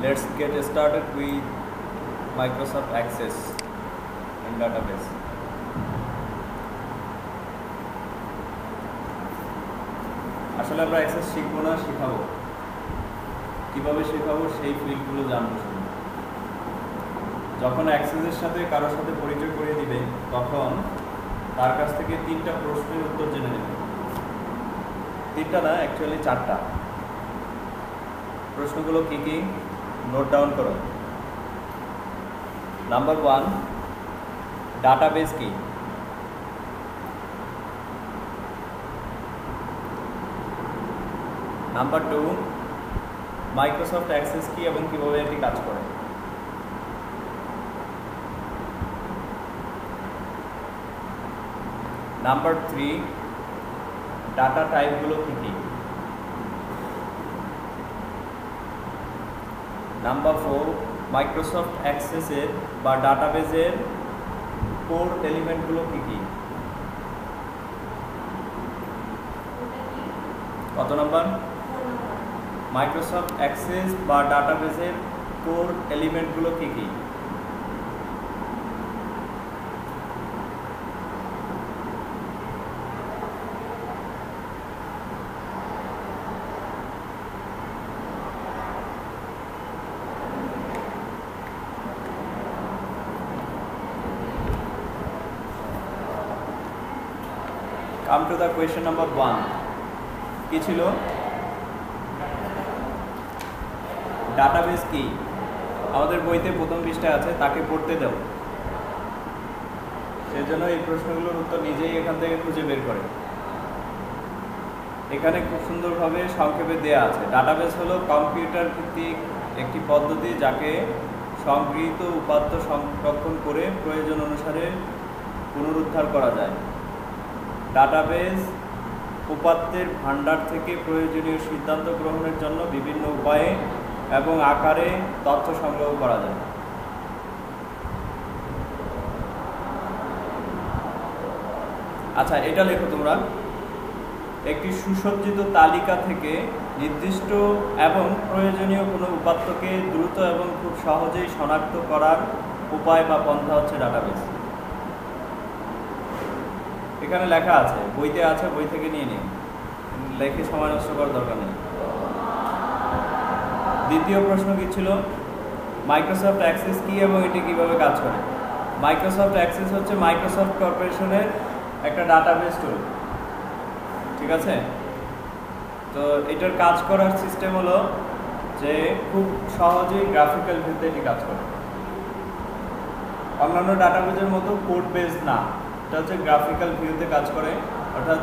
Let's get started with Microsoft Access in database. আসলে আমরা access শিখবো না, শেখাবো। কিভাবে শেখাবো সেই ফিল্ডগুলো জানবো শুধু। যখন অ্যাক্সেসের সাথে কারোর সাথে পরিচয় করিয়ে দিবে তখন তার কাছ থেকে 3টা প্রশ্নের উত্তর জেনে নেবে। 3টা না, অ্যাকচুয়ালি 4টা। প্রশ্নগুলো কি কি নোট ডাউন করো। নাম্বার 1, ডাটাবেস কি? নাম্বার 2, মাইক্রোসফট অ্যাক্সেস কি এবং কিভাবে এটি কাজ করে। নাম্বার 3, ডাটা টাইপগুলো কি কি। নাম্বার 4, মাইক্রোসফট অ্যাক্সেসের বা ডাটাবেজের কোর এলিমেন্টগুলো কি কি। কত নাম্বার? মাইক্রোসফট অ্যাক্সেস বা ডাটাবেজের কোর এলিমেন্টগুলো কি কি। Come to the question number 1. কি ছিল? ডাটাবেস কি? আমাদের বইতে প্রথম পৃষ্ঠায় আছে, তাকে পড়তে দাও। সেজন্য এই প্রশ্নগুলোর উত্তর নিজেই এখান থেকে খুঁজে বের করে। এখানে খুব সুন্দরভাবে সংক্ষেপে দেয়া আছে। ডাটাবেস হলো কম্পিউটার ভিত্তিক একটি পদ্ধতি যাকে সংগৃহীত উপাত্ত সংরক্ষণ করে প্রয়োজন অনুসারে পুনরুদ্ধার করা যায়। ডাটাবেস উপাত্তের ভাণ্ডার থেকে প্রয়োজনীয় সিদ্ধান্ত গ্রহণের জন্য বিভিন্ন উপায়ে এবং আকারে তথ্য সংগ্রহ করা যায়। আচ্ছা, এটা লেখো তোমরা। একটি সুসজ্জিত তালিকা থেকে নির্দিষ্ট এবং প্রয়োজনীয় কোনো উপাত্তকে দ্রুত এবং খুব সহজেই শনাক্ত করার উপায় বা পন্থা হচ্ছে ডাটাবেস। এখানে লেখা আছে, বইতে আছে, বই থেকে নিয়ে নিন, লেখে সময় নষ্ট করার দরকার নেই। দ্বিতীয় প্রশ্ন কি ছিল? মাইক্রোসফট অ্যাক্সেস কি এবং এটি কিভাবে কাজ করে। মাইক্রোসফট অ্যাক্সেস হচ্ছে মাইক্রোসফট কর্পোরেশনের একটা ডাটাবেস টুল, ঠিক আছে? তো এটার কাজ করার সিস্টেম হলো যে খুব সহজেই গ্রাফিক্যাল ভিউতে এটি কাজ করে। অন্যান্য ডাটাবেসের মতো কোড বেস না, এটা হচ্ছে গ্রাফিক্যাল ভিউতে কাজ করে। অর্থাৎ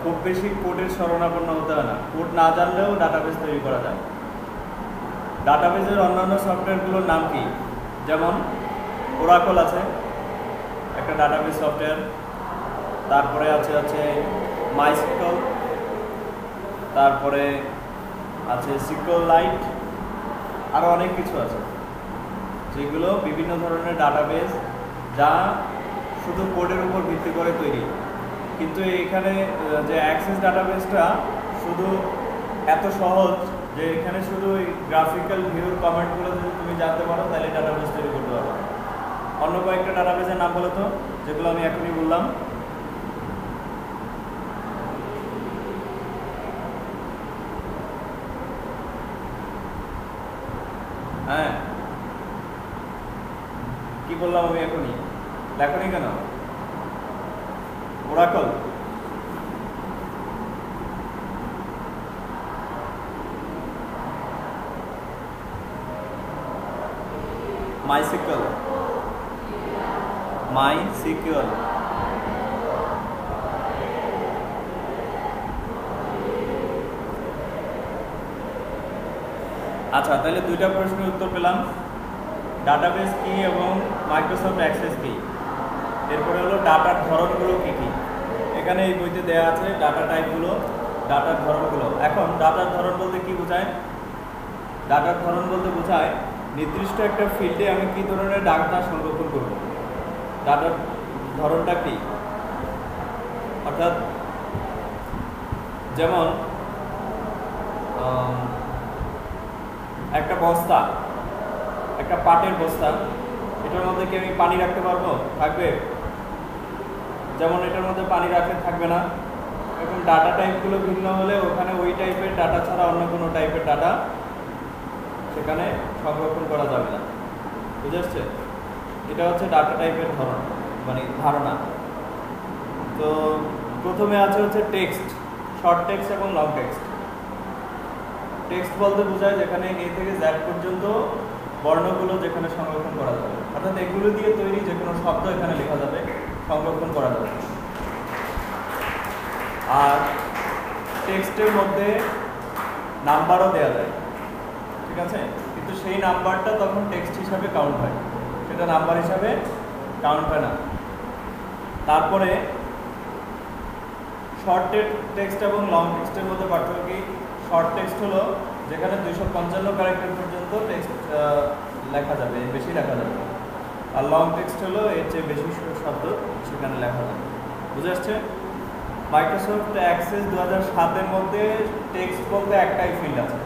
খুব বেশি কোডের শরণাপন্ন হতে হয় না, কোড না জানলেও ডাটাবেস তৈরি করা যায়। ডাটাবেসের অন্যান্য সফটওয়্যারগুলোর নাম কি? যেমন ওরাকল আছে একটা ডাটাবেস সফটওয়্যার, তারপরে আছে মাইস্কুয়েল, তারপরে আছে সিকুয়েলাইট, আরও অনেক কিছু আছে যেগুলো বিভিন্ন ধরনের ডাটাবেস যা শুধু কোডের উপর ভিত্তি করে তৈরি। কিন্তু এখানে যে অ্যাক্সেস ডাটাবেসটা শুধু এত সহজ যে এখানে শুধু ওই গ্রাফিক্যাল ভিউর কমেন্টগুলো যদি তুমি জানতে পারো তাহলে ডাটাবেস তৈরি করতে পারো। অন্য কয়েকটা ডাটাবেসের নাম বলো তো, যেগুলো আমি এখনই বললাম। হ্যাঁ, কি বললাম আমি এখনই? লেখনি কেন? ওরাকল, মাইসিকুয়েল, আচ্ছা, তাহলে 2টা প্রশ্নের উত্তর পেলাম, ডাটাবেস কি এবং মাইক্রোসফট অ্যাক্সেস কি। এরপরে হলো ডাটার ধরনগুলো কি কি। এখানে এই বইতে দেওয়া আছে ডাটা টাইপগুলো, ডাটার ধরনগুলো। এখন ডাটার ধরন বলতে কি বোঝায়? ডাটার ধরন বলতে বোঝায় নির্দিষ্ট একটা ফিল্ডে আমি কি ধরনের ডাটা সংরক্ষণ করব, ডাটার ধরনটা কি। অর্থাৎ যেমন একটা বস্তা, একটা পাটের বস্তা, এটার মধ্যে কি আমি পানি রাখতে পারবো? থাকবে? যেমন এটার মধ্যে পানি রাখলে থাকবে না, এরকম ডাটা টাইপগুলো ভিন্ন হলে ওখানে ওই টাইপের ডাটা ছাড়া অন্য কোনো টাইপের ডাটা সেখানে সংরক্ষণ করা যাবে না। বুঝে আসছে? এটা হচ্ছে ডাটা টাইপের ধরন, মানে ধারণা। তো প্রথমে আছে হচ্ছে টেক্সট, শর্ট টেক্সট এবং লং টেক্সট। টেক্সট বলতে বোঝায় যেখানে এ থেকে জেড পর্যন্ত বর্ণগুলো যেখানে সংরক্ষণ করা যাবে, অর্থাৎ এগুলো দিয়ে তৈরি যে কোনো শব্দ এখানে লেখা যাবে, সংরক্ষণ করা যাবে। আর টেক্সটের মধ্যে নাম্বারও দেওয়া যায়, ঠিক আছে, কিন্তু সেই নাম্বারটা তখন টেক্সট হিসাবে কাউন্ট হয়, সেটা নাম্বার হিসাবে কাউন্ট হয় না। তারপরে শর্ট টেক্সট এবং লং টেক্সটের মধ্যে পার্থক্য কি? শর্ট টেক্সট হলো যেখানে 255 ক্যারেক্টার পর্যন্ত টেক্সট লেখা যাবে, বেশি লেখা যাবে। আর লং টেক্সট হলো এর চেয়ে বেশি শব্দ সেখানে লেখা যাবে। বুঝে আসছে? মাইক্রোসফট অ্যাক্সেস 2007-এর মধ্যে টেক্সট বলতে একটাই ফিল্ড আছে,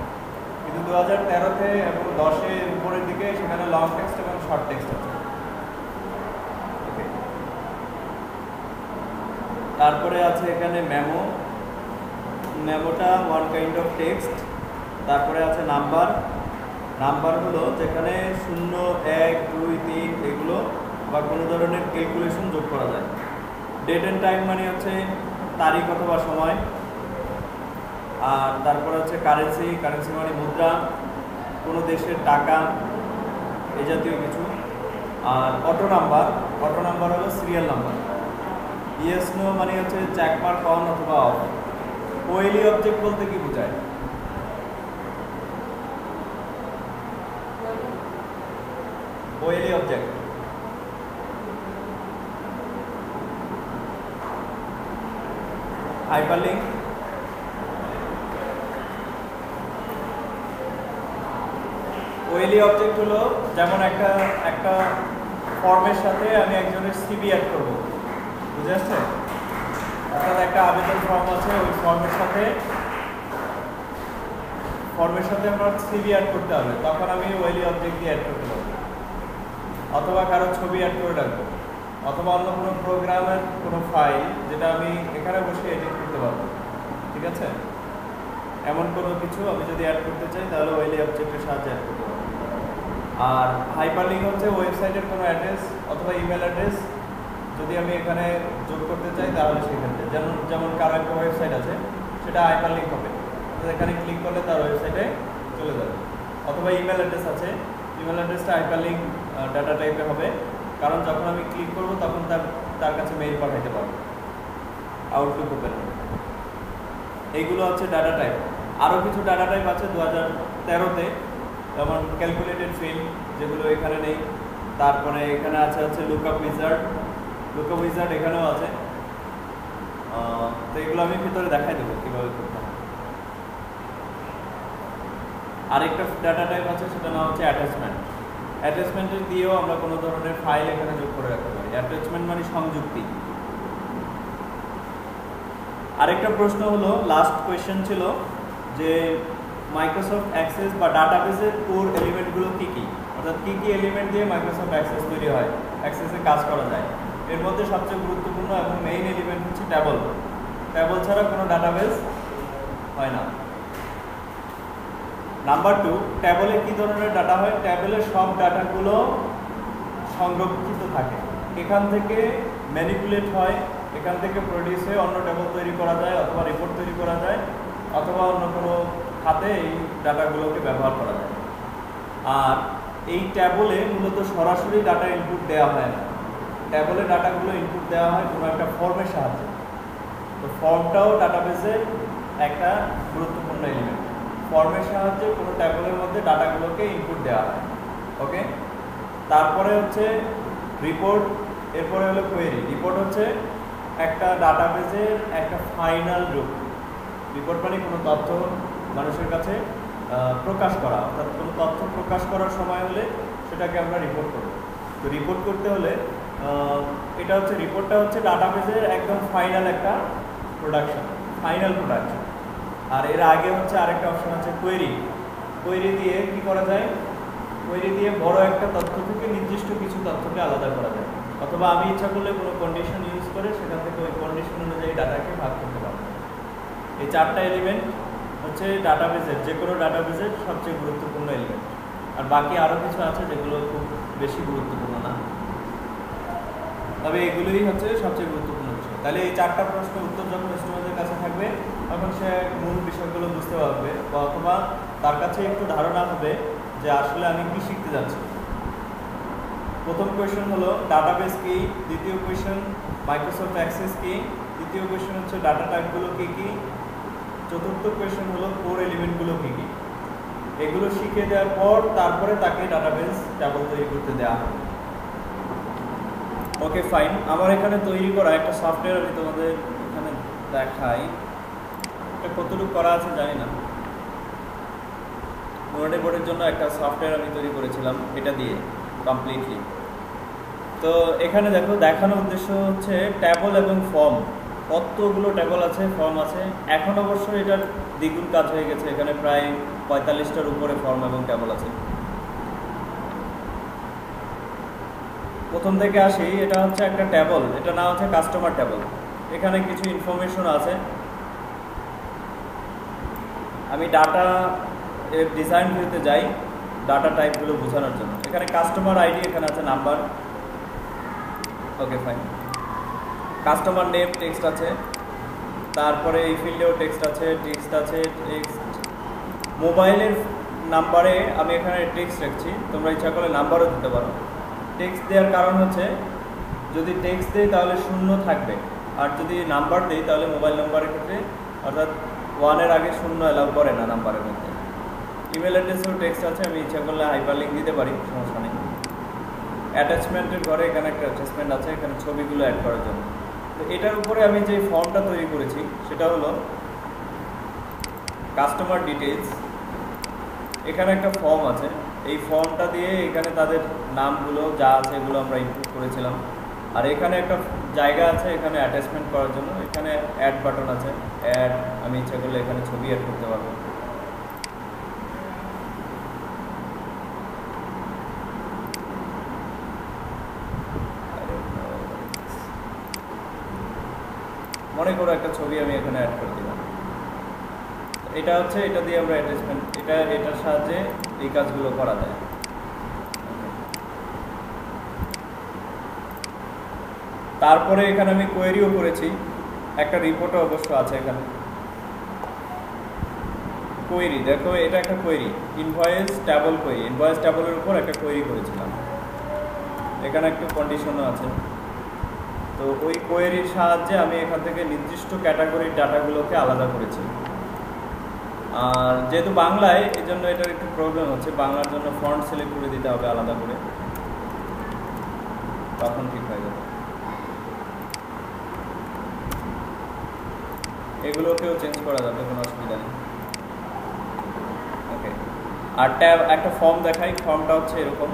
কিন্তু 2013-তে এবং 10-এর উপরের দিকে সেখানে লং টেক্সট এবং শর্ট টেক্সট আছে। তারপরে আছে এখানে মেমো, মেমোটা ওয়ান কাইন্ড অফ টেক্সট। তারপরে আছে নাম্বার, নাম্বার হলো যেখানে 0, 1, 2, 3 এগুলো বা কোনো ধরনের ক্যালকুলেশন যোগ করা যায়। ডেট অ্যান্ড টাইম মানে হচ্ছে তারিখ অথবা সময়। আর তারপরে হচ্ছে কারেন্সি, কারেন্সি মানে মুদ্রা, কোনো দেশের টাকা, এই জাতীয় কিছু। আর অটো নাম্বার, অটো নাম্বার হলো সিরিয়াল নাম্বার। ইয়েস নো মানে হচ্ছে চেকমার্ক অন অথবা অফ। ওয়েলি অবজেক্ট বলতে কি বোঝায়? Oily object hyperlink, oily object হলো যেমন একটা ফর্মের সাথে আমি একজনের সিভি অ্যাড করব, বুঝে আসছে? অর্থাৎ একটা আবেদন ফর্ম আছে, ওই ফর্মের সাথে আমার সিভি অ্যাড করতে হবে, তখন আমি ওয়েলি অবজেক্ট দিয়ে অ্যাড করতে পারবো। অথবা কারো ছবি অ্যাড করে রাখবো, অথবা অন্য কোনো প্রোগ্রামের কোনো ফাইল যেটা আমি এখানে বসে এডিট করতে পারবো, ঠিক আছে? এমন কোনো কিছু আমি যদি অ্যাড করতে চাই তাহলে ওয়েলি অবজেক্টের সাহায্যে অ্যাড করতে পারবো। আর হাইপারলিংক হচ্ছে ওয়েবসাইটের কোনো অ্যাড্রেস অথবা ইমেল অ্যাড্রেস যদি আমি এখানে যোগ করতে চাই তাহলে সেক্ষেত্রে যেমন কারো একটা ওয়েবসাইট আছে, সেটা হাইপারলিংক হবে, এখানে ক্লিক করলে তার ওয়েবসাইটে চলে যাবে। অথবা ইমেল অ্যাড্রেস আছে, ইমেল অ্যাড্রেসটা হাইপারলিংক ডাটা টাইপের হবে, কারণ যখন আমি ক্লিক করব তখন তার কাছে মেইল পাঠাতে পারবো, আউটলুক ওপেন হবে। এইগুলো হচ্ছে ডাটা টাইপ। আরও কিছু ডাটা টাইপ আছে 2013-তে, যেমন ক্যালকুলেটেড ফিল্ড, যেগুলো এখানে নেই। তারপরে এখানে আছে হচ্ছে লুকআপ উইজার্ড, লুকআপ উইজার্ড এখানেও আছে। তো এগুলো আমি ভিতরে দেখাই দেবো কীভাবে করতে হয়। আরেকটা ডাটা টাইপ আছে, সেটা নাম হচ্ছে অ্যাটাচমেন্ট। অ্যাটাচমেন্টের দিয়েও আমরা কোনো ধরনের ফাইল এখানে যোগ করে রাখতে পারি। অ্যাটাচমেন্ট মানে সংযুক্তি। আরেকটা প্রশ্ন হলো, লাস্ট কোয়েশ্চেন ছিল যে মাইক্রোসফট অ্যাক্সেস বা ডাটাবেসের কোর এলিমেন্টগুলো কী কী, অর্থাৎ কী কী এলিমেন্ট দিয়ে মাইক্রোসফট অ্যাক্সেস তৈরি হয়, অ্যাক্সেসে কাজ করা যায়। এর মধ্যে সবচেয়ে গুরুত্বপূর্ণ এবং মেইন এলিমেন্ট হচ্ছে ট্যাবল। ট্যাবল ছাড়া কোনো ডাটাবেস হয় না। নাম্বার 2, ট্যাবলে কী ধরনের ডাটা হয়? ট্যাবলে সব ডাটাগুলো সংরক্ষিত থাকে, এখান থেকে ম্যানিপুলেট হয়, এখান থেকে প্রডিউস হয়ে অন্য ট্যাবল তৈরি করা যায়, অথবা রিপোর্ট তৈরি করা যায়, অথবা অন্য কোনো খাতে এই ডাটাগুলোকে ব্যবহার করা যায়। আর এই ট্যাবলে মূলত সরাসরি ডাটা ইনপুট দেওয়া হয় না, ট্যাবলে ডাটাগুলো ইনপুট দেওয়া হয় কোনো একটা ফর্মের সাহায্যে। তো ফর্মটাও ডাটাবেসের একটা গুরুত্বপূর্ণ এলিমেন্ট। ফর্মের সাহায্যে কোনো ট্যাবলের মধ্যে ডাটাগুলোকে ইনপুট দেওয়া হয়। ওকে, তারপরে হচ্ছে রিপোর্ট, এরপরে হলো কোয়েরি। রিপোর্ট হচ্ছে একটা ডাটাবেসের একটা ফাইনাল রূপ। রিপোর্ট মানে কোনো তথ্য মানুষের কাছে প্রকাশ করা, অর্থাৎ কোনো তথ্য প্রকাশ করার সময় হলে সেটাকে আমরা রিপোর্ট করব। তো রিপোর্ট করতে হলে এটা হচ্ছে, রিপোর্টটা হচ্ছে ডাটাবেসের একদম ফাইনাল একটা ফাইনাল প্রোডাকশন। আর এর আগে হচ্ছে আরেকটা অপশন আছে কোয়েরি। কোয়েরি দিয়ে কি করা যায়, কোয়েরি দিয়ে বড় একটা তথ্য থেকে নির্দিষ্ট কিছু তথ্যকে আলাদা করা যায়, অথবা আমি ইচ্ছা করলে কোনো কন্ডিশন ইউজ করে সেখান থেকে ওই কন্ডিশন অনুযায়ী ডাটাকে ভাগ করতে পারবো। এই 4টা এলিমেন্ট হচ্ছে ডাটাবেসের, যে কোনো ডাটাবেসের সবচেয়ে গুরুত্বপূর্ণ এলিমেন্ট। আর বাকি আরও কিছু আছে যেগুলো খুব বেশি গুরুত্বপূর্ণ না, তবে এগুলোই হচ্ছে সবচেয়ে গুরুত্বপূর্ণ বিষয়। তাহলে এই 4টা প্রশ্নের উত্তর যখন স্টুডেন্টের কাছে থাকবে তখন সে মূল বিষয়গুলো বুঝতে পারবে, বা অথবা তার কাছে একটু ধারণা হবে যে আসলে আমি কি শিখতে যাচ্ছি। প্রথম কোয়েশ্চেন হলো ডাটাবেস কি, দ্বিতীয় কোয়েশ্চেন মাইক্রোসফট অ্যাক্সেস কি, তৃতীয় কোয়েশ্চেন হচ্ছে ডাটা টাইপগুলো কী কী, চতুর্থ কোয়েশ্চেন হলো কোর এলিমেন্টগুলো কী কী। এগুলো শিখিয়ে দেওয়ার পর তারপরে তাকে ডাটাবেস টেবল তৈরি করতে দেওয়া হবে। ওকে ফাইন, আমার এখানে তৈরি করা একটা সফটওয়্যার আমি তোমাদের এখানে দেখাই। এটা কতটুকু করা আছে জানি না। নোটে বোর্ডের জন্য একটা সফটওয়্যার আমি তৈরি করেছিলাম এটা দিয়ে কমপ্লিটলি। তো এখানে দেখো, দেখানোর উদ্দেশ্য হচ্ছে ট্যাবল এবং ফর্ম, কতগুলো ট্যাবল আছে, ফর্ম আছে। এখন অবশ্য এটার দ্বিগুণ কাজ হয়ে গেছে, এখানে প্রায় 45টার উপরে ফর্ম এবং ট্যাবল আছে। প্রথম থেকে আসি, এটা হচ্ছে একটা ট্যাবল, এটা নাম হচ্ছে কাস্টমার ট্যাবল। এখানে কিছু ইনফরমেশন আছে। আমি ডাটা ডিজাইন ভিউতে যাই ডাটা টাইপগুলো বোঝানোর জন্য। এখানে কাস্টমার আইডি, এখানে আছে number. Okay fine, customer name text আছে, তারপরে এই ফিল্ডেও টেক্সট আছে, টেক্সট আছে, টেক্সট। মোবাইলের নাম্বারে আমি এখানে টেক্সট রাখছি, তোমরা ইচ্ছা করলে নাম্বারও দিতে পারো। টেক্সট দেওয়ার কারণ হচ্ছে যদি টেক্সট দেই তাহলে 0 থাকবে, আর যদি নাম্বার দেই তাহলে মোবাইল নাম্বারের ক্ষেত্রে অর্থাৎ 1-এর আগে 0 অ্যালাউ করে না নাম্বারের মধ্যে। ইমেল অ্যাড্রেসেও টেক্সট আছে, আমি ইচ্ছা করলে হাইপারলিঙ্ক দিতে পারি, সমস্যা নেই। অ্যাটাচমেন্টের ঘরে এখানে একটা অ্যাটাচমেন্ট আছে, এখানে ছবিগুলো অ্যাড করার জন্য। তো এটার উপরে আমি যে ফর্মটা তৈরি করেছি সেটা হলো কাস্টমার ডিটেলস। এখানে একটা ফর্ম আছে, এই ফর্মটা দিয়ে এখানে তাদের নামগুলো যা আছে এগুলো আমরা ইনপুট করেছিলাম। আর এখানে একটা জায়গা আছে এখানে অ্যাটাচমেন্ট করার জন্য, এখানে অ্যাড বাটন আছে, অ্যাড, আমি ইচ্ছা করলে এখানে ছবি অ্যাড করতে পারবো। মনে করো একটা ছবি আমি এখানে অ্যাড করে দিলাম। এটা হচ্ছে, এটা দিয়ে আমরা অ্যাটাচমেন্ট, এটার সাহায্যে এই কাজগুলো করা যায়। তারপরে এখানে আমি কোয়েরিও করেছি, একটা রিপোর্টও অবশ্য আছে এখানে। কোয়েরি দেখো, এটা একটা query, invoice table query, invoice ট্যাবলের উপর একটা কোয়েরি করেছিলাম। এখানে একটা কন্ডিশনও আছে। তো ওই কোয়েরির সাহায্যে আমি এখান থেকে নির্দিষ্ট ক্যাটাগরির ডাটাগুলোকে আলাদা করেছি। আর যেহেতু বাংলায়, এই জন্য এটার একটু প্রবলেম হচ্ছে, বাংলার জন্য ফন্ট সিলেক্ট করে দিতে হবে আলাদা করে, তখন ঠিক হয়ে যাবে। এগুলোকেও চেঞ্জ করা যাবে, কোনো অসুবিধা নেই। ওকে, আর ট্যাব একটা ফর্ম দেখাই, ফর্মটা হচ্ছে এরকম।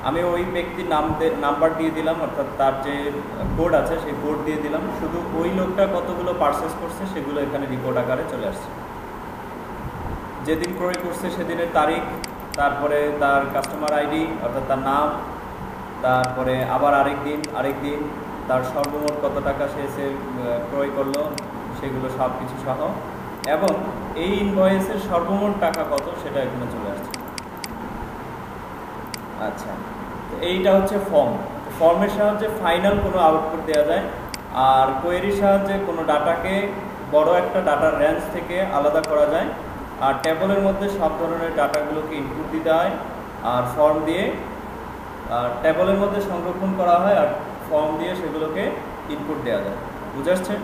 আমি ওই ব্যক্তির নাম্বার দিয়ে দিলাম, অর্থাৎ তার যে কোড আছে সেই কোড দিয়ে দিলাম, শুধু ওই লোকটা কতগুলো পারচেস করছে সেগুলো এখানে রিপোর্ট আকারে চলে আসছে। যেদিন ক্রয় করছে সেদিনের তারিখ, তারপরে তার কাস্টমার আইডি অর্থাৎ তার নাম, তারপরে আবার আরেক দিন তার সর্বমোট কত টাকা সে ক্রয় করলো সেগুলো সব কিছু সহ, এবং এই ইনভয়েসের সর্বমোট টাকা কত সেটা এখানে চলে আসছে। আচ্ছা, তো এইটা হচ্ছে ফর্ম। ফর্মের সাহায্যে ফাইনাল কোনো আউটপুট দেওয়া যায়, আর কোয়েরির সাহায্যে কোনো ডাটাকে বড় একটা ডাটার রেঞ্জ থেকে আলাদা করা যায়। আর টেবলের মধ্যে সব ধরনের ডাটাগুলোকে ইনপুট দিতে হয়, আর ফর্ম দিয়ে টেবলের মধ্যে সংরক্ষণ করা হয়, আর ফর্ম দিয়ে সেগুলোকে ইনপুট দেওয়া যায়। বুঝে আসছে?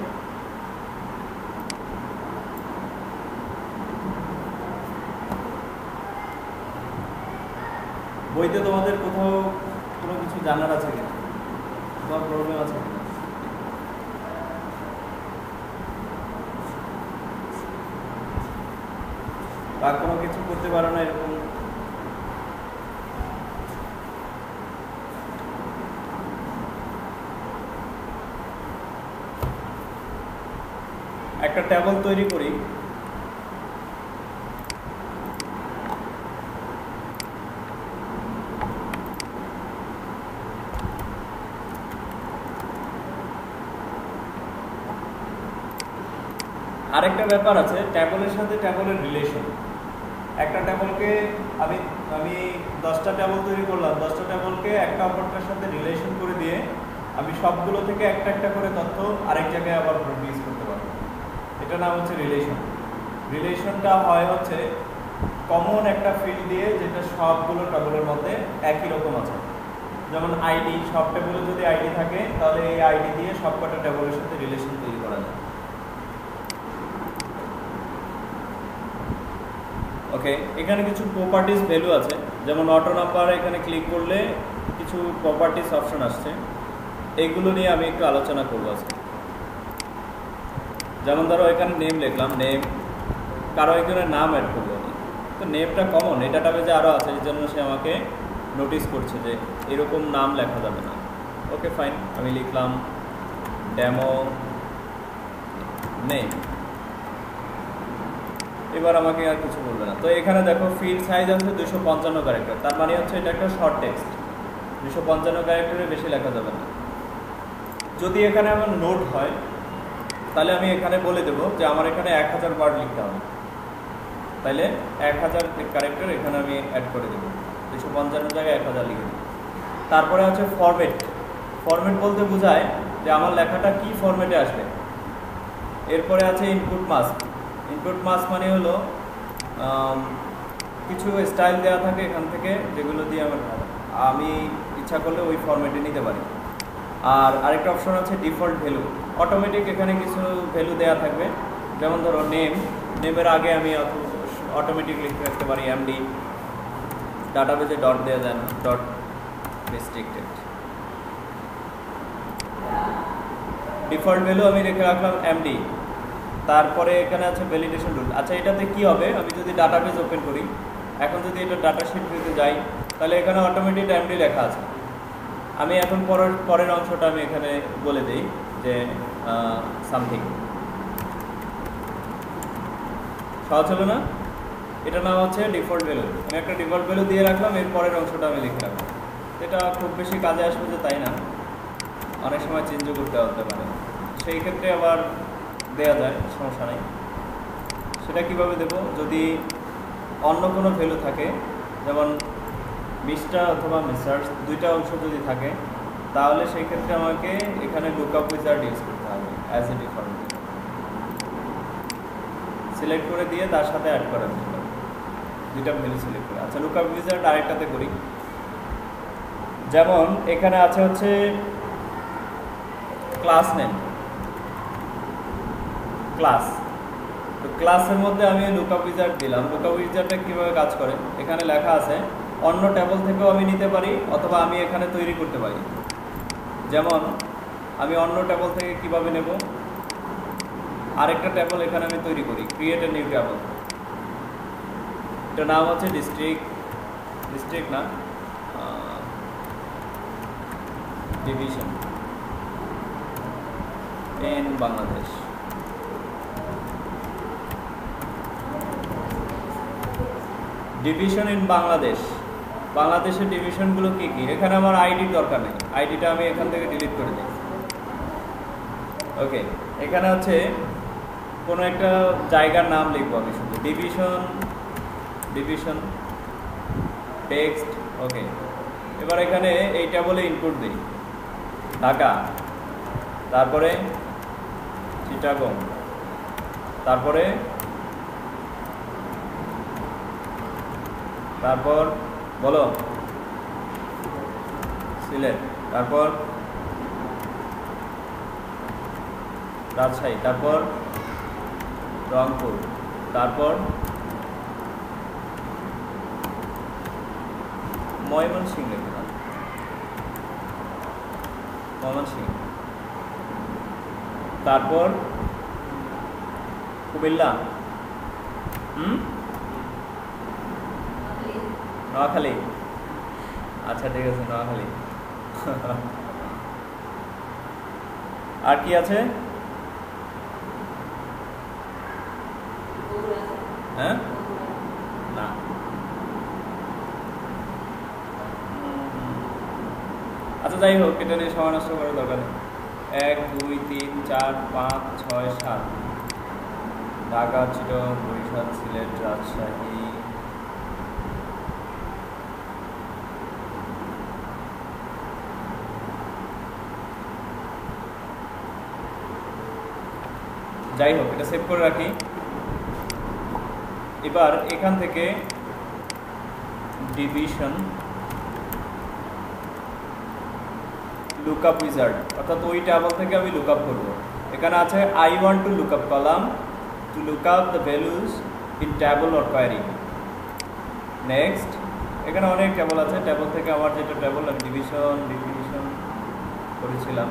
বইতে তোমাদের কোথাও কোনো কিছু জানার আছে কিনা, তোমার প্রবলেম আছে কিনা? বা কোনো কিছু করতে পারো না এরকম? একটা টেবল তৈরি করি, আরেকটা ব্যাপার আছে ট্যাবলের সাথে ট্যাবলের রিলেশন। একটা ট্যাবলকে আমি আমি 10টা ট্যাবল তৈরি করলাম, 10টা ট্যাবলকে একটা অপরটার সাথে রিলেশন করে দিয়ে আমি সবগুলো থেকে একটা একটা করে তথ্য আরেক জায়গায় আবার ইউজ করতে পারবো। এটা নাম হচ্ছে রিলেশন। রিলেশনটা হয় হচ্ছে কমন একটা ফিল্ড দিয়ে, যেটা সবগুলো ট্যাবলের মধ্যে একই রকম আছে। যেমন আইডি, সব ট্যাবলে যদি আইডি থাকে তাহলে এই আইডি দিয়ে সবকটা ট্যাবলের সাথে রিলেশন তৈরি করা যায়। ওকে, এখানে কিছু প্রপার্টিস ভ্যালু আছে, যেমন অটো নাম্বার, এখানে ক্লিক করলে কিছু প্রপার্টিস অপশন আসছে, এইগুলো নিয়ে আমি একটু আলোচনা করবো আজকে। যেমন ধরো এখানে নেম লিখলাম, নেম, কারো একজনের নাম অ্যাড করবো আমি, তো নেমটা কমন, এই ডাটাবেজে আরও আছে, এই জন্য সে আমাকে নোটিস করছে যে এরকম নাম লেখা যাবে না। ওকে ফাইন, আমি লিখলাম ডেমো নেম, এবার আমাকে আর কিছু বলবে না। তো এখানে দেখো ফিল্ড সাইজ আছে 255 ক্যারেক্টার, তার মানে হচ্ছে এটা একটা শর্ট টেক্সট, 255 ক্যারেক্টারের বেশি লেখা যাবে না। যদি এখানে আমার নোট হয় তাহলে আমি এখানে বলে দেবো যে আমার এখানে 1000 ওয়ার্ড লিখতে হবে, তাহলে 1000 ক্যারেক্টার এখানে আমি অ্যাড করে দেবো, 255 জায়গায় 1000 লিখে দেবো। তারপরে আছে ফরম্যাট। ফরম্যাট বলতে বোঝায় যে আমার লেখাটা কি ফরম্যাটে আসবে। এরপরে আছে ইনপুট মাস্ক। ইনপুট মাস্ক মানে হলো কিছু স্টাইল দেওয়া থাকে এখান থেকে, যেগুলো দিয়ে আমি ইচ্ছা করলে ওই ফরম্যাটে নিতে পারি। আর আরেকটা অপশন আছে ডিফল্ট ভ্যালু, অটোমেটিক এখানে কিছু ভ্যালু দেওয়া থাকবে। যেমন ধরো নেম, নেমের আগে আমি অটোমেটিক লিখে রাখতে পারি এমডি, ডাটাবেজে ডট দেওয়া যায় না, ডট রেস্ট্রিক্টেড। ডিফল্ট ভ্যালু আমি রেখে রাখলাম এমডি। তারপরে এখানে আছে ভ্যালিডেশন রুল। আচ্ছা, এটাতে কি হবে, আমি যদি ডাটাবেজ ওপেন করি, এখন যদি এটা ডাটা শিট ভিউতে যাই, তাহলে এখানে অটোমেটিক এমডি লেখা আছে। আমি এখন পরের অংশটা আমি এখানে বলে দিই যে সামথিং, সহজ হলো না? এটা নাম হচ্ছে ডিফল্ট ভ্যালু। আমি একটা ডিফল্ট ভ্যালু দিয়ে রাখলাম, এর পরের অংশটা আমি লিখে রাখলাম। এটা খুব বেশি কাজে আসবে যে তাই না, অনেক সময় চেঞ্জও করতে হতে পারে, সেই ক্ষেত্রে আবার দেওয়া যায়, সমস্যা নেই। সেটা কিভাবে দেব, যদি অন্য কোনো ভ্যালু থাকে, যেমন মিস্টার অথবা মিসার্স, দুইটা অংশ যদি থাকে, তাহলে সেই ক্ষেত্রে আমাকে এখানে লুকআপ উইজার্ড ইউজ করতে হবে অ্যাজ এ ডিফল্ট, সিলেক্ট করে দিয়ে তার সাথে অ্যাড করা যেতে পারে, দুইটা ভ্যালু সিলেক্ট করে। আচ্ছা, লুকআপ উইজার্ড আরেকটাতে করি। যেমন এখানে আছে হচ্ছে ক্লাস নেম, ক্লাস, তো ক্লাসের মধ্যে আমি লুকআপ উইজার্ড দিলাম। লুকআপ উইজার্ডটা কীভাবে কাজ করে, এখানে লেখা আছে অন্য টেবল থেকেও আমি নিতে পারি, অথবা আমি এখানে তৈরি করতে পারি। যেমন আমি অন্য টেবল থেকে কিভাবে নেব, আরেকটা টেবল এখানে আমি তৈরি করি, ক্রিয়েট এ নিউ টেবল, এটার নাম হচ্ছে ডিস্ট্রিক্ট না, division in Bangladesh. Division in Bangladesh, বাংলাদেশের ডিভিশনগুলো কী কী, এখানে আমার আইডির দরকার নেই, আইডিটা আমি এখান থেকে ডিলিট করে দিই। ওকে, এখানে হচ্ছে কোনো একটা জায়গার নাম লিখবো আমি, শুধু ডিভিশন টেক্সট। ওকে, এবার এখানে এইটা বলে ইনপুট দিই ঢাকা, তারপরে চিটাগং, তারপর বলো সিলেট, তারপর রাজশাহী, তারপর রংপুর, তারপর ময়মনসিংহ, তারপর কুমিল্লা, নোয়াখালী। আচ্ছা ঠিক আছে, নোয়াখালী। আর কি আছে? হ্যাঁ, না, আচ্ছা যাই হোক, এটা নিয়ে সময় নষ্ট করার দরকার নেই। 1 2 3 4 5 6 7 ঢাকা, চিটাগং, বরিশাল, সিলেট, রাজশাহী, যাই হোক এটা সেভ করে রাখি। এবার এখান থেকে ডিভিশন লুকআপ উইজার্ড, অর্থাৎ ওই টেবল থেকে আমি লুকআপ করব। এখানে আছে I want to lookup column to lookup the values in table or query. Next, এখানে অনেক টেবল আছে, টেবল থেকে আমার যেটা টেবল আমি ডিভিশন করেছিলাম,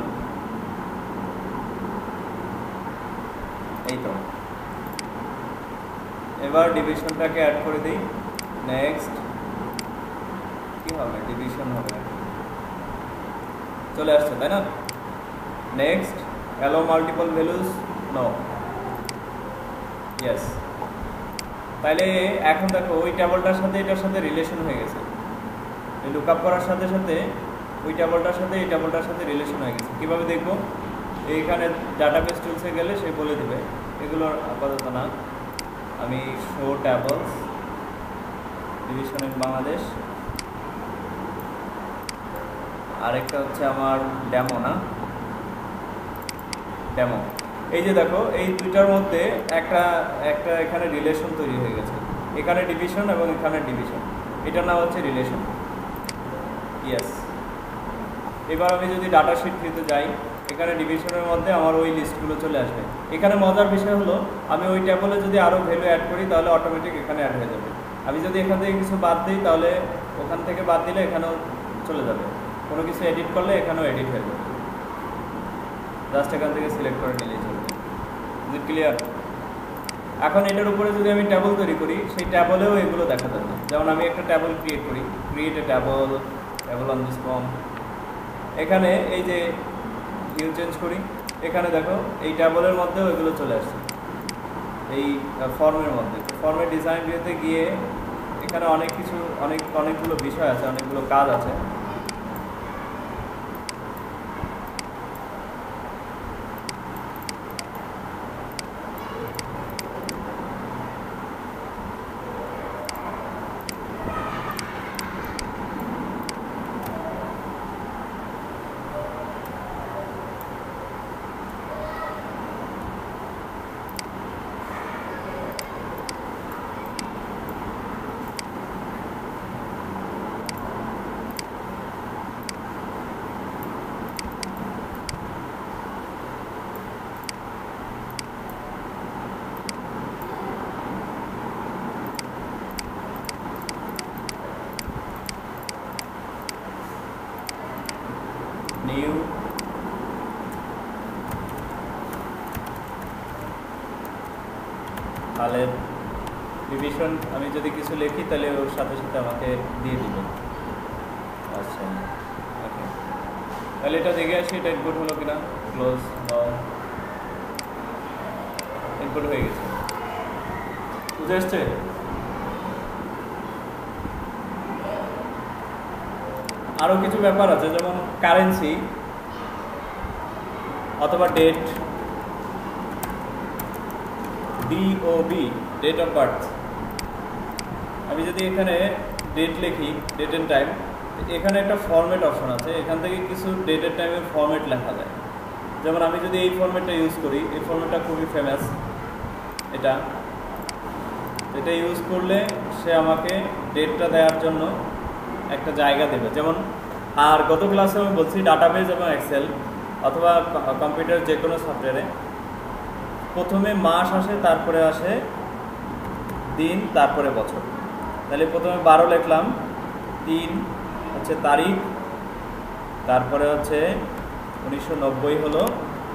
এই তো। এবার ডিভিশনটাকে অ্যাড করে দিই। নেক্সট কি হবে, ডিভিশন হবে, চলে আসছে তাই না। Next, allow multiple values, no, yes. তাইলে এখন দেখো ওই টেবলটার সাথে এটার সাথে রিলেশন হয়ে গেছে, এই লুকআপ করার সাথে সাথে ওই টেবলটার সাথে এই টেবলটার সাথে রিলেশন হয়ে গেছে। কীভাবে দেখবো, এইখানে ডাটাবেস টুলসে গেলে সে বলে দেবে, এগুলো আপাতত না। আমি show tables division in Bangladesh, আরেকটা হচ্ছে আমার ডেমো, না ডেমো। এই যে দেখো এই দুইটার মধ্যে একটা এখানে রিলেশন তৈরি হয়ে গেছে, এখানে ডিভিশন এবং এখানে ডিভিশন, এটার নাম হচ্ছে রিলেশন। ইয়েস। এবার আমি যদি ডাটা শিট ভিউতে যাই, এখানে ডিভিশনের মধ্যে আমার ওই লিস্টগুলো চলে আসবে। এখানে মজার বিষয় হলো আমি ওই টেবলে যদি আরও ভ্যালু অ্যাড করি তাহলে অটোমেটিক এখানে অ্যাড হয়ে যাবে। আমি যদি এখান থেকে কিছু বাদ দিই তাহলে ওখান থেকে বাদ দিলে এখানেও চলে যাবে, কোনো কিছু এডিট করলে এখানেও এডিট হয়ে যাবে, জাস্ট এখান থেকে সিলেক্ট করে নিলেই চলবে। Is it clear? এখন এটার উপরে যদি আমি ট্যাবল তৈরি করি, সেই ট্যাবলেও এগুলো দেখা যাবে। যেমন আমি একটা ট্যাবল ক্রিয়েট করি, create a table on this form, এখানে এই যে ভিউ চেঞ্জ করি, এখানে দেখো এই ট্যাবলের মধ্যেও এগুলো চলে আসছে এই ফর্মের মধ্যে। ফর্মের ডিজাইন ভিউতে গিয়ে এখানে অনেক কিছু অনেকগুলো বিষয় আছে, অনেকগুলো কাজ আছে। নিউ তাহলে ডিভিশন আমি যদি কিছু লিখি তাহলে ওর সাথে সাথে আমাকে দিয়ে দিবে। আচ্ছা ওকে, তাহলে এটা দেখে আসি এটা ইনপুট হলো কিনা। ক্লোজ, ইনপুট হয়ে গেছে, বুঝে আসছে। আরও কিছু ব্যাপার আছে, যেমন কারেন্সি অথবা date, DOB date of birth. আমি যদি এখানে ডেট লিখি, ডেট অ্যান্ড টাইম, এখানে একটা ফরম্যাট অপশন আছে, এখান থেকে কিছু ডেট অ্যান্ড টাইমের ফরম্যাট লেখা যায়। যেমন আমি যদি এই ফরম্যাটটা ইউজ করি, এই ফরম্যাটটা খুবই ফেমাস, এটা ইউজ করলে সে আমাকে ডেটটা দেওয়ার জন্য একটা জায়গা দেবে। যেমন আর গত ক্লাসে আমি বলছি ডাটাবেস এবং এক্সেল অথবা কম্পিউটার যে কোনো সফটওয়্যারে প্রথমে মাস আসে, তারপরে আসে দিন, তারপরে বছর। তাহলে প্রথমে 12 লিখলাম, 3 হচ্ছে তারিখ, তারপরে হচ্ছে 1990 হলো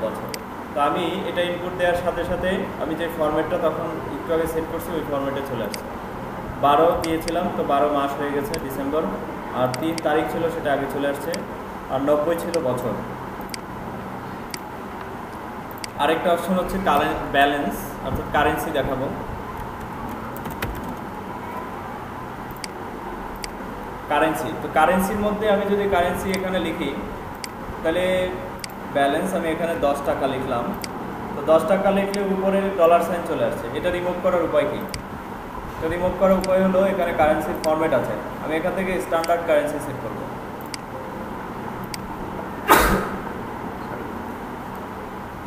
বছর। তো আমি এটা ইনপুট দেওয়ার সাথে সাথে আমি যে ফরম্যাটটা তখন একটু আগে সেট করছি ওই ফরম্যাটে চলে আসছে। 12 দিয়েছিলাম, তো 12 মাস হয়ে গেছে ডিসেম্বর, আর 3 তারিখ ছিল সেটা আগে চলে আসছে, আর 90 ছিল বছর। আরেকটা অপশন হচ্ছে ব্যালেন্স, অর্থাৎ কারেন্সি দেখাবো। কারেন্সি, তো কারেন্সির মধ্যে আমি যদি কারেন্সি এখানে লিখি তাহলে ব্যালেন্স আমি এখানে 10 টাকা লিখলাম, তো 10 টাকা লিখলে উপরে ডলার সাইন চলে আসছে, এটা রিমুভ করার উপায় কি? তো রিমুভ করার উপায় হলো এখানে কারেন্সির ফরম্যাট আছে, আমি এখান থেকে স্ট্যান্ডার্ড কারেন্সি সেট করব।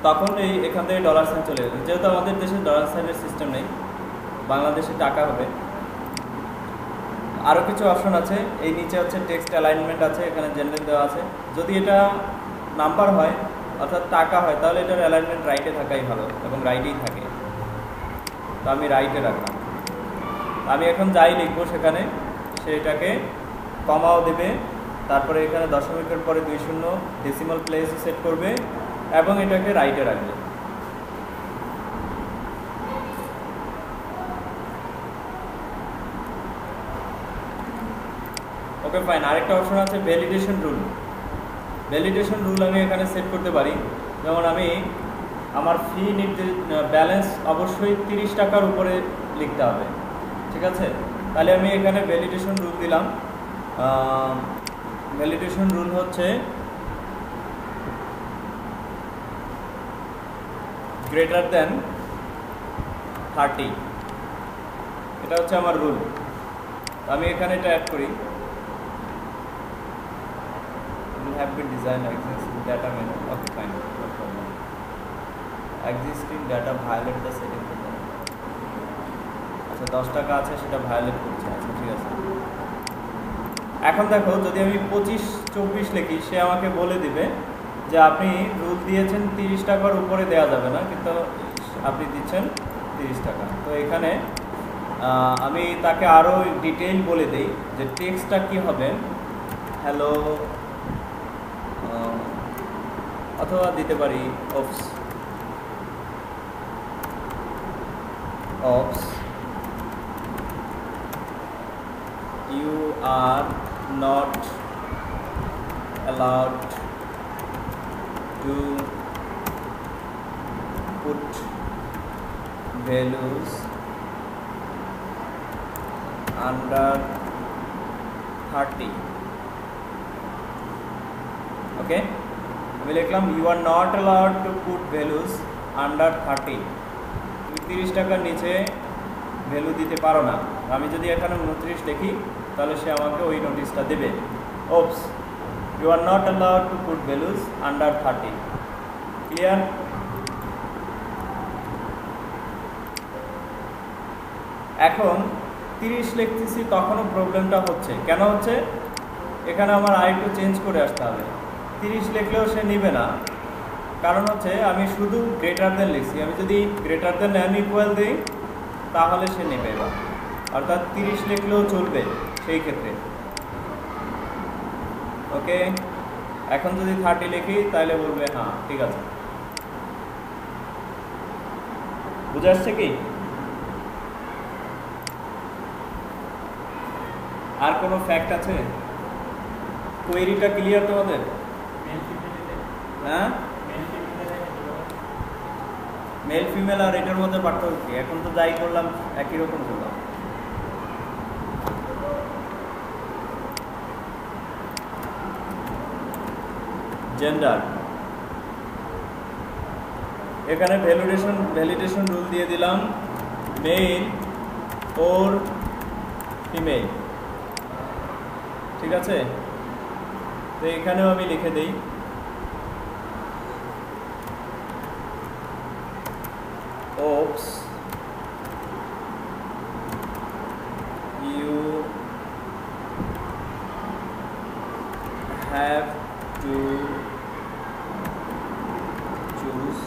তখন এখান থেকে ডলার সাইন চলে যাবে, যেহেতু আমাদের দেশে ডলার সাইনের সিস্টেম নেই, বাংলাদেশে টাকা হবে। আরও কিছু অপশন আছে, এই নিচে হচ্ছে টেক্সট অ্যালাইনমেন্ট আছে, এখানে জেনারেল দেওয়া আছে। যদি এটা নাম্বার হয় অর্থাৎ টাকা হয় তাহলে এটার অ্যালাইনমেন্ট রাইটে থাকাই ভালো এবং রাইটেই থাকে, তো আমি রাইটে রাখলাম। আমি এখন যাই লিখবো সেখানে সেটাকে কমাও দেবে, তারপরে এখানে দশমিকের পরে 2 শূন্য ডেসিমাল প্লেস সেট করবে এবং এটাকে রাইটে রাখবে। Okay fine. আরেকটা অপশন আছে ভ্যালিডেশন রুল। ভ্যালিডেশন রুল আমি এখানে সেট করতে পারি, যেমন আমি আমার ফি ব্যালেন্স অবশ্যই 30 টাকার উপরে লিখতে হবে, ঠিক আছে? তাহলে আমি এখানে ভ্যালিডেশন রুল দিলাম। ভ্যালিডেশন রুল হচ্ছে গ্রেটার দেন 30, এটা হচ্ছে আমার রুল। আমি এখানে এটা অ্যাড করি, have been designed existing data may not okay fine no problem existing data violate the setting আচ্ছা 10 টাকা আছে সেটা ভায়োলেট করছে, আচ্ছা ঠিক আছে। এখন দেখো যদি আমি 25-24 লিখি সে আমাকে বলে দিবে যে আপনি রুল দিয়েছেন 30 টাকার উপরে দেওয়া যাবে না, কিন্তু আপনি দিচ্ছেন 30 টাকা। তো এখানে আমি তাকে আরও ডিটেইল বলে দিই যে টেক্সটটা কি হবে, হ্যালো, অথবা দিতে পারি oops you are not allowed to put values under 30। Okay, আমি লিখলাম you are not allowed to put values under 30। তুমি 30 টাকার নিচে ভ্যালু দিতে পারো না। আমি যদি এখানে 29 লিখি তাহলে সে আমাকে ওই নোটিশটা দেবে, oops you are not allowed to put values under 30। Clear? এখন 30 লিখতেছি তখনও প্রবলেমটা হচ্ছে, কেন হচ্ছে? এখানে আমার আরেকটু চেঞ্জ করে আসতে হবে। 30 লিখলেও সে নেবে না, কারণ হচ্ছে আমি শুধু গ্রেটার দেন লিখছি। আমি যদি গ্রেটার দেন অ্যান ইকুয়াল দিই তাহলে সে নেবে, এবার অর্থাৎ 30 লিখলেও চলবে সেই ক্ষেত্রে। ওকে, এখন যদি 30 লিখি তাহলে বলবে হ্যাঁ ঠিক আছে। বুঝে আসছে কি? আর কোনো ফ্যাক্ট আছে? কোয়েরিটা ক্লিয়ার তোমাদের? হ্যাঁ, মেল ফিমেল আর এটার মধ্যে পার্থক্য কি? এখন তো যাই করলাম একই রকম করলাম। জেন্ডার, এখানে ভ্যালিডেশন রুল দিয়ে দিলাম মেল ওর ফিমেল, ঠিক আছে? তো এখানেও আমি লিখে দিই oops you have to choose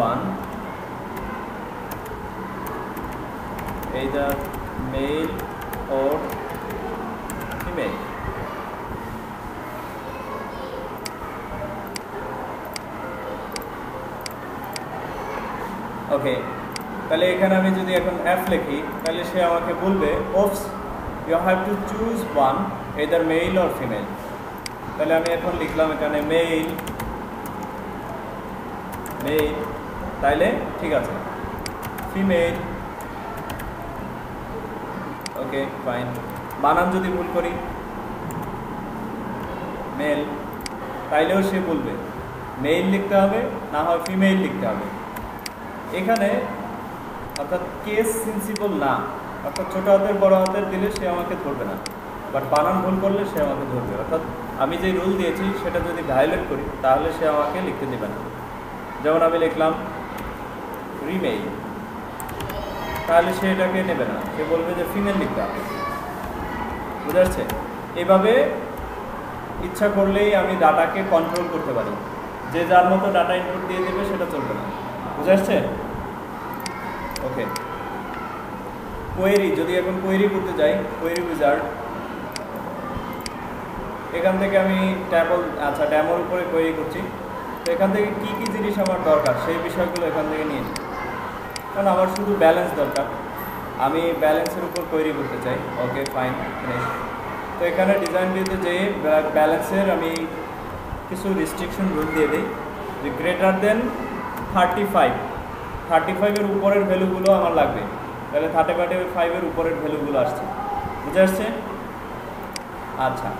one either male or female। ওকে, তাহলে এখানে আমি যদি এখন এফ লিখি তাহলে সে আমাকে বলবে oops you have to choose one either male or female. তাহলে আমি এখন লিখলাম এখানে মেল, তাইলে ঠিক আছে। Female, okay fine. বানান যদি ভুল করি মেল, তাইলেও সে বলবে মেইল লিখতে হবে, না হয় ফিমেইল লিখতে হবে। এখানে অর্থাৎ কেস সেন্সিবল না, অর্থাৎ ছোটো হাতের বড় হাতের দিলে সে আমাকে ধরবে না, বাট বানান ভুল করলে সে আমাকে ধরবে। অর্থাৎ আমি যে রুল দিয়েছি সেটা যদি ভায়োলেট করি তাহলে সে আমাকে লিখতে দেবে না। যেমন আমি লিখলাম রিমেইল, তাহলে সে এটাকে নেবে না, সে বলবে যে ফিমেল লিখতে হবে। বুঝা যাচ্ছে? এভাবে ইচ্ছা করলেই আমি ডাটাকে কন্ট্রোল করতে পারি, যে যার মতো ডাটা ইনপুট দিয়ে দেবে সেটা চলবে না। বুঝা যাচ্ছে? ওকে, কোয়েরি, যদি এখন কোয়েরি করতে যাই, কোয়েরি উইজার্ড, এখান থেকে আমি ড্যামোর উপরে কোয়েরি করছি। তো এখান থেকে কী কী জিনিস আমার দরকার সেই বিষয়গুলো এখান থেকে নিয়ে নিই, কারণ আমার শুধু ব্যালেন্স দরকার, আমি ব্যালেন্সের উপর কোয়েরি করতে চাই। ওকে, ফাইন, ফিনিশ। তো এখানে ডিজাইন ভিউতে যেয়ে ব্যালেন্সের আমি কিছু রেস্ট্রিকশন রুল দিয়ে দিই, যে গ্রেটার দেন 35-এর উপরের ভ্যালুগুলো আমার লাগবে, তাহলে 35-এর উপরের ভ্যালুগুলো আসছে। বুঝে আসছে? আচ্ছা,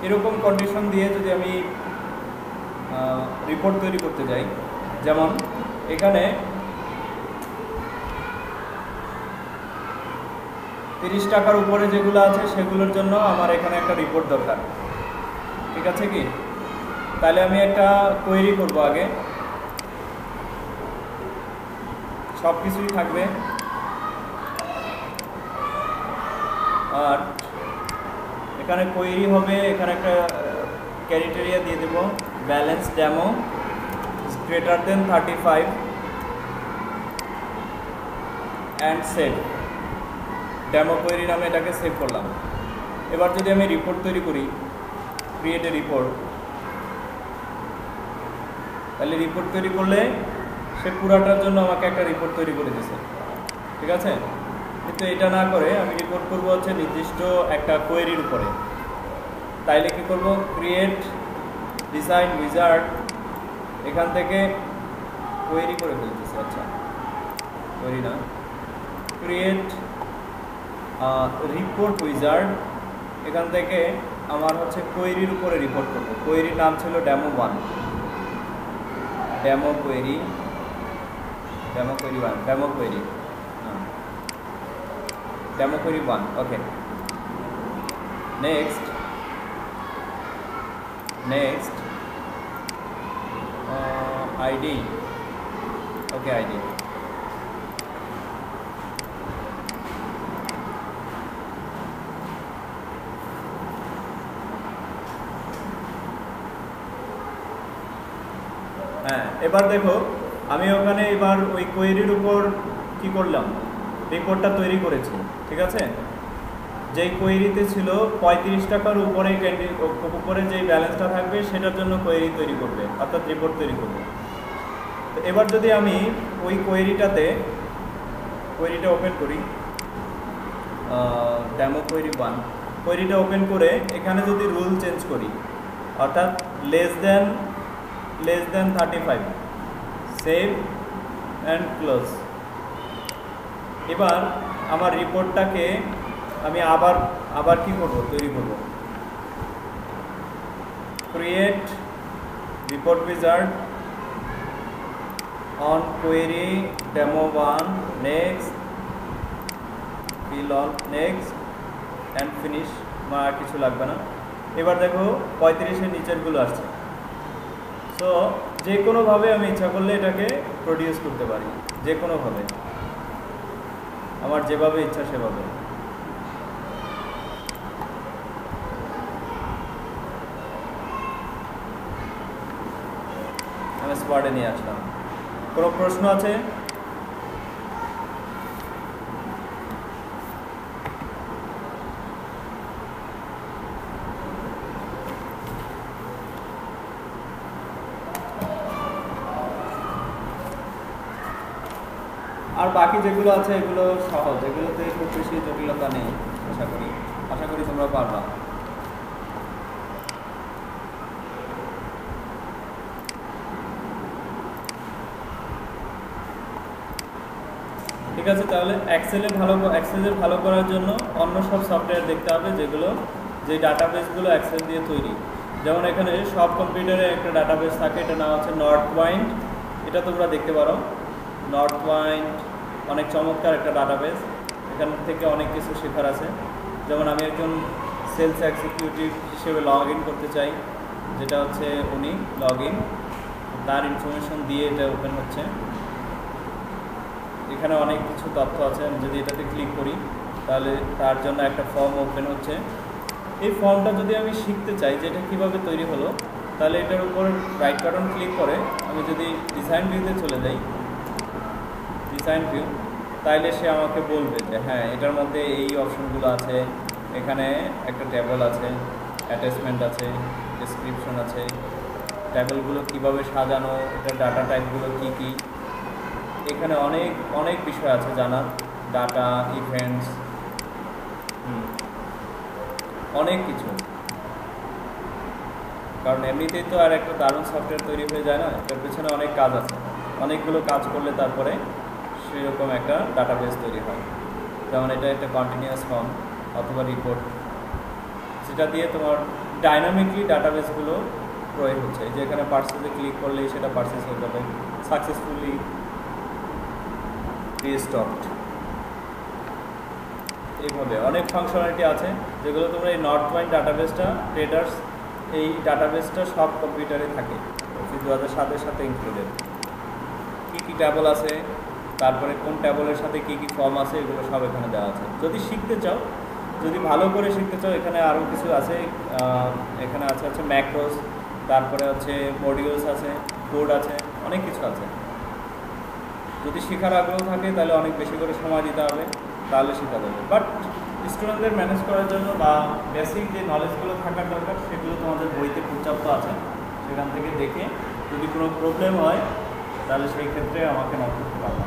এরকম কন্ডিশন দিয়ে যদি আমি রিপোর্ট তৈরি করতে যাই, যেমন এখানে 30 টাকার উপরে যেগুলো আছে সেগুলোর জন্য আমার এখানে একটা রিপোর্ট দরকার, ঠিক আছে কি? তাহলে আমি একটা কোয়েরি করব, আগে সব কিছুই থাকবে, আর এখানে কোয়েরি হবে, এখানে একটা ক্রাইটেরিয়া দিয়ে দেব, balance demo greater than 35 and save. Demo query নামে এটাকে সেভ করলাম। এবার যদি আমি রিপোর্ট তৈরি করি, ক্রিয়েট এ রিপোর্ট, তাহলে রিপোর্ট তৈরি করলে সে পুরাটার জন্য আমাকে একটা রিপোর্ট তৈরি করে দিয়েছে, ঠিক আছে? কিন্তু এটা না করে আমি রিপোর্ট করব হচ্ছে নির্দিষ্ট একটা কোয়েরির উপরে। তাইলে কি করব, ক্রিয়েট ডিজাইন উইজার্ড, এখান থেকে কোয়েরি করে ফেলতেছে। আচ্ছা, কোয়েরি না, ক্রিয়েট রিপোর্ট উইজার্ড, এখান থেকে আমার হচ্ছে কোয়েরির উপরে রিপোর্ট করবো। কোয়েরির নাম ছিল ডেমো 1, ডেমো কোয়েরি 1। ওকে, নেক্সট আইডি। ওকে, আইডি। হ্যাঁ, এবার দেখো আমি ওখানে এবার ওই কোয়েরির উপর কি করলাম, রিপোর্টটা তৈরি করেছি, ঠিক আছে? যেই কোয়েরিতে ছিল 35 টাকার উপরে উপরে যেই ব্যালেন্সটা থাকবে সেটার জন্য কোয়েরি তৈরি করবে, অর্থাৎ রিপোর্ট তৈরি করবে। তো এবার যদি আমি ওই কোয়েরিটা ওপেন করি, ডেমো কোয়েরি 1, কোয়েরিটা ওপেন করে এখানে যদি রুল চেঞ্জ করি, অর্থাৎ less than 35, save and close. এবার আমার রিপোর্টটাকে আমি আবার কি করব, তৈরি করব, create report wizard on query demo 1, next fill all, next and finish. আমার আর কিছু লাগবে না। এবার দেখো 35-এর নিচেরগুলো আসছে। সো যে কোনোভাবে আমি ইচ্ছা করলে এটাকে প্রডিউস করতে পারি, যে কোনোভাবে, আমার যেভাবে ইচ্ছা সেভাবে। আমি স্পটে নিয়ে আসলাম। কোনো প্রশ্ন আছে? আর বাকি যেগুলো আছে এগুলো সহজ, এগুলোতে খুব বেশি জটিলতা নেই। আশা করি তোমরা পারবা। ঠিক আছে, তাহলে এক্সেলে ভালো করার জন্য অন্য সব সফটওয়্যার দেখতে হবে, যে ডাটাবেসগুলো এক্সেল দিয়ে তৈরি। যেমন এখানে সব কম্পিউটারে একটা ডাটাবেস থাকে, এটা নাম হচ্ছে নর্থ পয়েন্ট। এটা তোমরা দেখতে পারো, নর্থ পয়েন্ট অনেক চমৎকার একটা ডাটাবেস। এখান থেকে অনেক কিছু শেখার আছে। যেমন আমি একজন সেলস এক্সিকিউটিভ হিসেবে লগ ইন করতে চাই, যেটা হচ্ছে উনি লগ ইন, তার ইনফরমেশন দিয়ে এটা ওপেন হচ্ছে। এখানে অনেক কিছু তথ্য আছে। আমি যদি এটাতে ক্লিক করি তাহলে তার জন্য একটা ফর্ম ওপেন হচ্ছে। এই ফর্মটা যদি আমি শিখতে চাই যে এটা কীভাবে তৈরি হলো, তাহলে এটার উপর রাইট বাটন ক্লিক করে আমি যদি ডিজাইন ভিউতে চলে যাই, ডিজাইন ভিউ, তাইলে সে আমাকে বলবে যে হ্যাঁ এটার মধ্যে এই অপশনগুলো আছে, এখানে একটা টেবল আছে, অ্যাটাচমেন্ট আছে, ডেসক্রিপশন আছে, টেবলগুলো কিভাবে সাজানো, এটার ডাটা টাইপগুলো কী কী, এখানে অনেক অনেক বিষয় আছে জানার, ডাটা, ইভেন্টস, অনেক কিছু। কারণ এমনিতেই তো আর একটা দারুণ সফটওয়্যার তৈরি হয়ে যায় না, এটার পেছনে অনেক কাজ আছে। অনেকগুলো কাজ করলে তারপরে সেরকম একটা ডাটাবেস তৈরি হয়। যেমন এটা একটা কন্টিনিউয়াস ফর্ম অথবা রিপোর্ট, যেটা দিয়ে তোমার ডাইনামিকলি ডাটাবেসগুলো প্রয়োগ হচ্ছে। এই যে এখানে পার্সেসে ক্লিক করলেই সেটা পার্সেস হয়ে যাবে, সাকসেসফুলি রিস্টকড। এইভাবে অনেক ফাংশনালিটি আছে যেগুলো তোমরা এই নর্থ পয়েন্ট ডাটাবেসটা, ট্রেডার্স এই ডাটাবেসটা সব কম্পিউটারে থাকে, 2007-এর সাথে ইনক্লুডেড। কী কী ট্যাবল আছে, তারপরে কোন ট্যাবলের সাথে কী কী ফর্ম আছে, এগুলো সব এখানে দেওয়া আছে। যদি শিখতে চাও, যদি ভালো করে শিখতে চাও, এখানে আরও কিছু আছে। এখানে আছে ম্যাক্রোস, তারপরে হচ্ছে মডিউলস আছে, কোড আছে, অনেক কিছু আছে। যদি শেখার আগ্রহ থাকে তাহলে অনেক বেশি করে সময় দিতে হবে, তাহলে শেখা যাবে। বাট স্টুডেন্টদের ম্যানেজ করার জন্য বা বেসিক যে নলেজগুলো থাকার দরকার সেগুলো তোমাদের বইতে পর্যাপ্ত আছে, সেখান থেকে দেখে যদি কোনো প্রবলেম হয় তাহলে সেই ক্ষেত্রে আমাকে নক করতে পারবে।